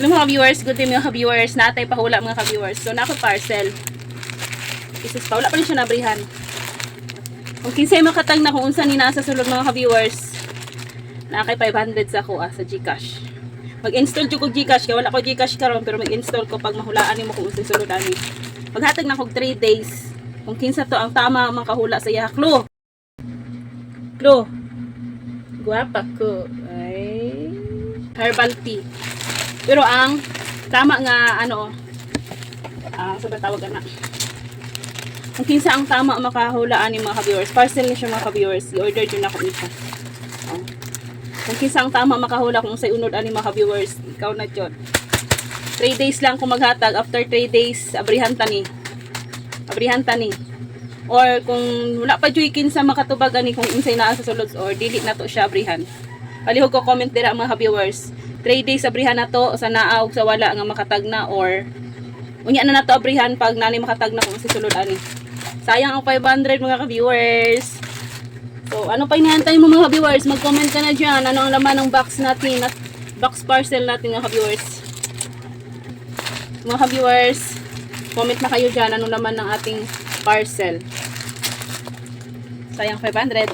Mga viewers, good day mga viewers. Natay pahula mga viewers. So nako parcel. Isis pa wala pa rin siya nabrihan. Kung kinsay makatag na kung unsa ni nasa sulod mga viewers. Na kay 500 sa ako sa GCash. Mag-install jud ko GCash kay wala ko GCash karon pero mag-install ko pag mahulaan nimo kung unsa sulod ani. Maghatag na kog 3 days. Kung kinsa to ang tama makahula sa iya. Klo. Guwapa ko. Ay. Herbal tea. Pero ang tama nga sa tawag na. Kung kinsa ang tama makahulaan ni mga viewers, parcel ni siya mga viewers, i-order jud nako ni siya. Oh. Kung kinsa ang tama makahula kung say unod ani mga viewers, ikaw na jud. 3 days lang kung maghatag, after 3 days abrihan ta ni. Or kung wala pa jud kinsa makatubag ani kung unsay naa sa sulod or dili na to siya abrihan. Palihog ko comment dira mga viewers. 3 days abrihan na to sa naa ug sa wala nga makatag na or unya na nato abrihan pag nani makatag na kung si sulod ani. Sayang ang 500 mga viewers. So ano pa hinahantay mo mga viewers? Mag-comment ka na diyan ano ang laman ng box natin at box parcel natin mga viewers. Mga viewers, comment na kayo diyan ano laman ng ating parcel. Sayang 500.